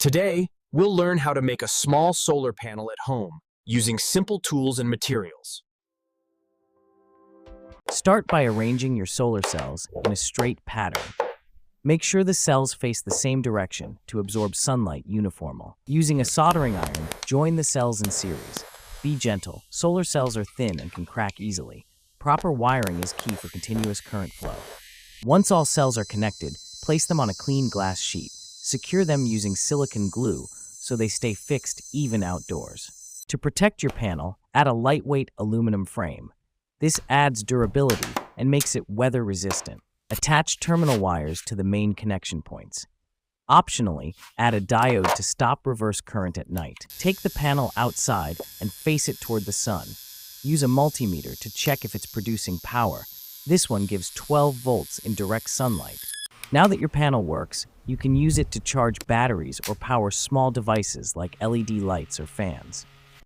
Today, we'll learn how to make a small solar panel at home using simple tools and materials. Start by arranging your solar cells in a straight pattern. Make sure the cells face the same direction to absorb sunlight uniformly. Using a soldering iron, join the cells in series. Be gentle. Solar cells are thin and can crack easily. Proper wiring is key for continuous current flow. Once all cells are connected, place them on a clean glass sheet. Secure them using silicone glue so they stay fixed even outdoors. To protect your panel, add a lightweight aluminum frame. This adds durability and makes it weather resistant. Attach terminal wires to the main connection points. Optionally, add a diode to stop reverse current at night. Take the panel outside and face it toward the sun. Use a multimeter to check if it's producing power. This one gives 12 volts in direct sunlight. Now that your panel works, you can use it to charge batteries or power small devices like LED lights or fans.